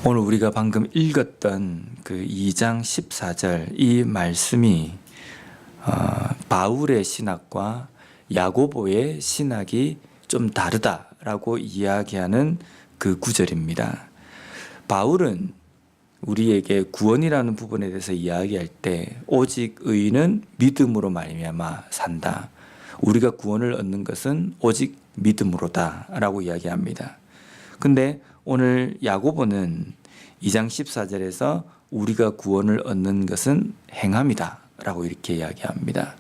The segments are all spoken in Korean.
오늘 우리가 방금 읽었던 그 2장 14절 이 말씀이 바울의 신학과 야고보의 신학이 좀 다르다라고 이야기하는 그 구절입니다. 바울은 우리에게 구원이라는 부분에 대해서 이야기할 때 오직 의인은 믿음으로 말미암아 산다. 우리가 구원을 얻는 것은 오직 믿음으로다 라고 이야기합니다. 근데 오늘 야고보는 2장 14절에서 우리가 구원을 얻는 것은 행함이다 라고 이렇게 이야기합니다.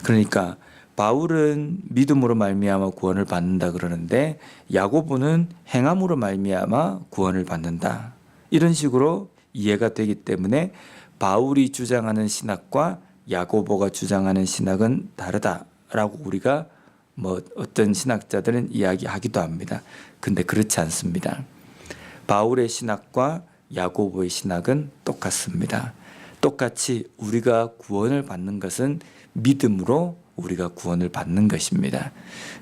그러니까 바울은 믿음으로 말미암아 구원을 받는다 그러는데 야고보는 행함으로 말미암아 구원을 받는다. 이런 식으로 이해가 되기 때문에 바울이 주장하는 신학과 야고보가 주장하는 신학은 다르다라고 우리가 어떤 신학자들은 이야기하기도 합니다. 근데 그렇지 않습니다. 바울의 신학과 야고보의 신학은 똑같습니다. 똑같이 우리가 구원을 받는 것은 믿음으로 우리가 구원을 받는 것입니다.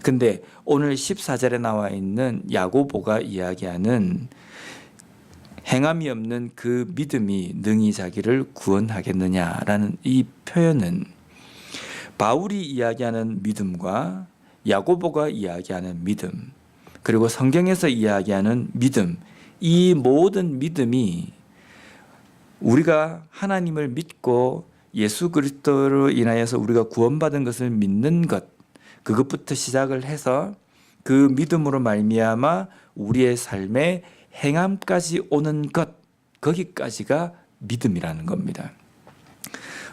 근데 오늘 14절에 나와 있는 야고보가 이야기하는 행함이 없는 그 믿음이 능히 자기를 구원하겠느냐라는 이 표현은 바울이 이야기하는 믿음과 야고보가 이야기하는 믿음, 그리고 성경에서 이야기하는 믿음, 이 모든 믿음이 우리가 하나님을 믿고 예수 그리스도로 인하여서 우리가 구원받은 것을 믿는 것, 그것부터 시작을 해서 그 믿음으로 말미암아 우리의 삶에 행함까지 오는 것, 거기까지가 믿음이라는 겁니다.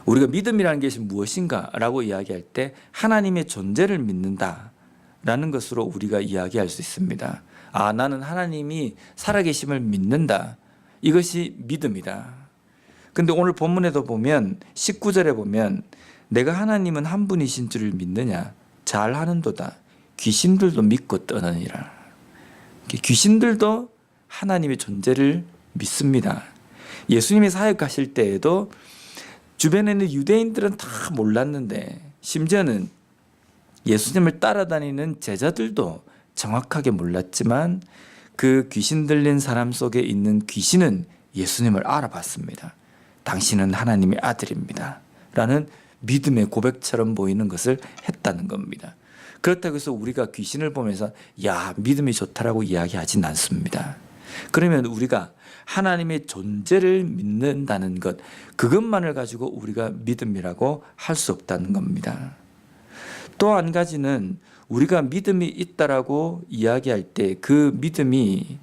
우리가 믿음이라는 것이 무엇인가 라고 이야기할 때 하나님의 존재를 믿는다라는 것으로 우리가 이야기할 수 있습니다. 나는 하나님이 살아계심을 믿는다. 이것이 믿음이다. 근데 오늘 본문에도 보면 19절에 보면 내가 하나님은 한 분이신 줄을 믿느냐? 잘하는도다. 귀신들도 믿고 떠느니라. 귀신들도 하나님의 존재를 믿습니다. 예수님이 사역하실 때에도 주변에 있는 유대인들은 다 몰랐는데 심지어는 예수님을 따라다니는 제자들도 정확하게 몰랐지만 그 귀신 들린 사람 속에 있는 귀신은 예수님을 알아봤습니다. 당신은 하나님의 아들입니다. 라는 믿음의 고백처럼 보이는 것을 했다는 겁니다. 그렇다고 해서 우리가 귀신을 보면서 야, 믿음이 좋다라고 이야기하진 않습니다. 그러면 우리가 하나님의 존재를 믿는다는 것, 그것만을 가지고 우리가 믿음이라고 할 수 없다는 겁니다. 또 한 가지는 우리가 믿음이 있다라고 이야기할 때 그 믿음이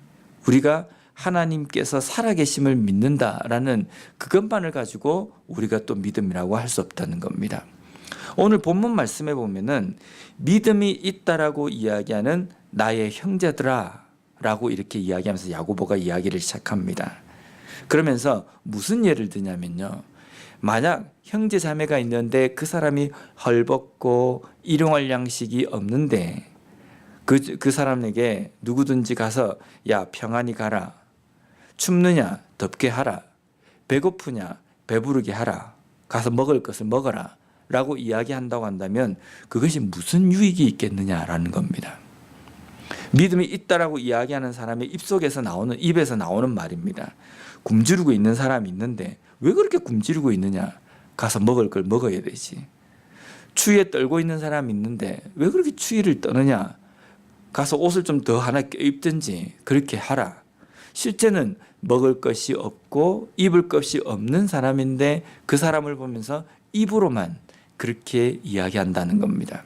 우리가 하나님께서 살아계심을 믿는다라는 그것만을 가지고 우리가 또 믿음이라고 할 수 없다는 겁니다. 오늘 본문 말씀에 보면은 믿음이 있다라고 이야기하는 나의 형제들아 라고 이렇게 이야기하면서 야고보가 이야기를 시작합니다. 그러면서 무슨 예를 드냐면요. 만약 형제 자매가 있는데 그 사람이 헐벗고 일용할 양식이 없는데 그 사람에게 누구든지 가서 야, 평안히 가라. 춥느냐? 덥게 하라. 배고프냐? 배부르게 하라. 가서 먹을 것을 먹어라. 라고 이야기한다고 한다면 그것이 무슨 유익이 있겠느냐라는 겁니다. 믿음이 있다라고 이야기하는 사람의 입에서 나오는 말입니다. 굶주리고 있는 사람이 있는데 왜 그렇게 굶주리고 있느냐? 가서 먹을 걸 먹어야 되지. 추위에 떨고 있는 사람이 있는데 왜 그렇게 추위를 떠느냐? 가서 옷을 좀 더 하나 껴입든지 그렇게 하라. 실제는 먹을 것이 없고 입을 것이 없는 사람인데 그 사람을 보면서 입으로만 그렇게 이야기한다는 겁니다.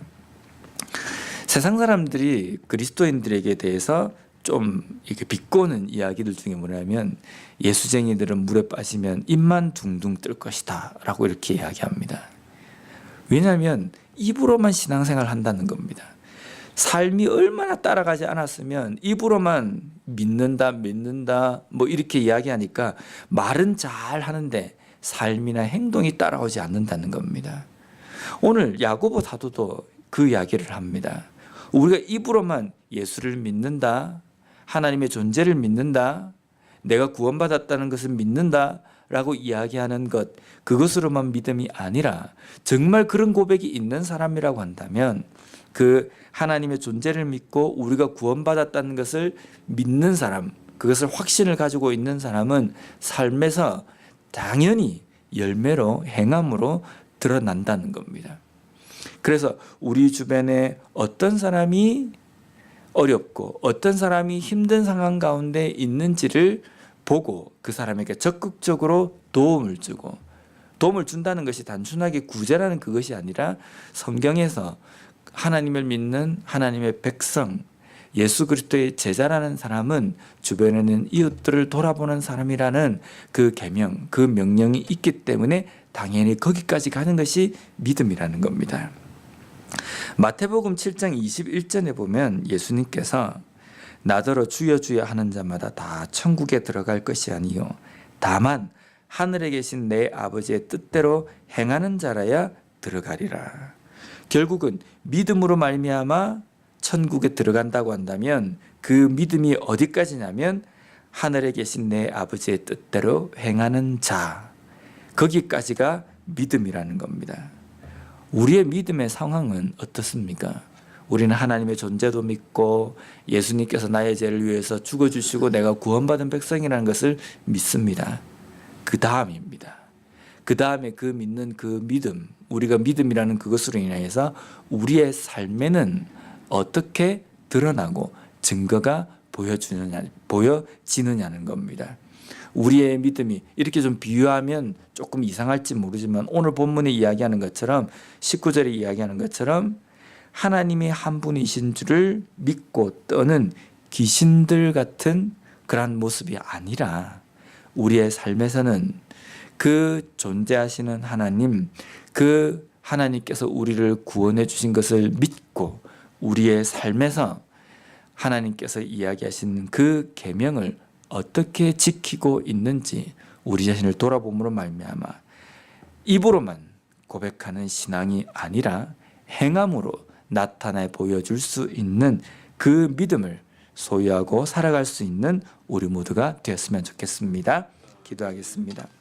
세상 사람들이 그리스도인들에게 대해서 좀 이렇게 비꼬는 이야기들 중에 뭐냐면 예수쟁이들은 물에 빠지면 입만 둥둥 뜰 것이다 라고 이렇게 이야기합니다. 왜냐하면 입으로만 신앙생활 한다는 겁니다. 삶이 얼마나 따라가지 않았으면 입으로만 믿는다 이렇게 이야기하니까 말은 잘 하는데 삶이나 행동이 따라오지 않는다는 겁니다. 오늘 야고보 사도도 그 이야기를 합니다. 우리가 입으로만 예수를 믿는다, 하나님의 존재를 믿는다, 내가 구원받았다는 것을 믿는다 라고 이야기하는 것, 그것으로만 믿음이 아니라 정말 그런 고백이 있는 사람이라고 한다면 그 하나님의 존재를 믿고 우리가 구원받았다는 것을 믿는 사람, 그것을 확신을 가지고 있는 사람은 삶에서 당연히 열매로 행함으로 드러난다는 겁니다. 그래서 우리 주변에 어떤 사람이 어렵고 어떤 사람이 힘든 상황 가운데 있는지를 보고 그 사람에게 적극적으로 도움을 주고, 도움을 준다는 것이 단순하게 구제라는 그것이 아니라 성경에서 하나님을 믿는 하나님의 백성, 예수 그리스도의 제자라는 사람은 주변에는 이웃들을 돌아보는 사람이라는 그 계명, 그 명령이 있기 때문에 당연히 거기까지 가는 것이 믿음이라는 겁니다. 마태복음 7장 21절에 보면 예수님께서 나더러 주여 주여 하는 자마다 다 천국에 들어갈 것이 아니요 다만 하늘에 계신 내 아버지의 뜻대로 행하는 자라야 들어가리라. 결국은 믿음으로 말미암아 천국에 들어간다고 한다면 그 믿음이 어디까지냐면 하늘에 계신 내 아버지의 뜻대로 행하는 자, 거기까지가 믿음이라는 겁니다. 우리의 믿음의 상황은 어떻습니까? 우리는 하나님의 존재도 믿고 예수님께서 나의 죄를 위해서 죽어주시고 내가 구원받은 백성이라는 것을 믿습니다. 그 다음입니다. 그 다음에 그 믿는 그 믿음, 우리가 믿음이라는 그것으로 인해서 우리의 삶에는 어떻게 드러나고 증거가 보여지느냐는 겁니다. 우리의 믿음이 이렇게 좀 비유하면 조금 이상할지 모르지만 오늘 본문에 이야기하는 것처럼 19절에 이야기하는 것처럼 하나님이 한 분이신 줄을 믿고 떠는 귀신들 같은 그러한 모습이 아니라 우리의 삶에서는 그 존재하시는 하나님, 그 하나님께서 우리를 구원해 주신 것을 믿고 우리의 삶에서 하나님께서 이야기하시는 그 계명을 어떻게 지키고 있는지 우리 자신을 돌아봄으로 말미암아 입으로만 고백하는 신앙이 아니라 행함으로 나타내 보여줄 수 있는 그 믿음을 소유하고 살아갈 수 있는 우리 모두가 되었으면 좋겠습니다. 기도하겠습니다.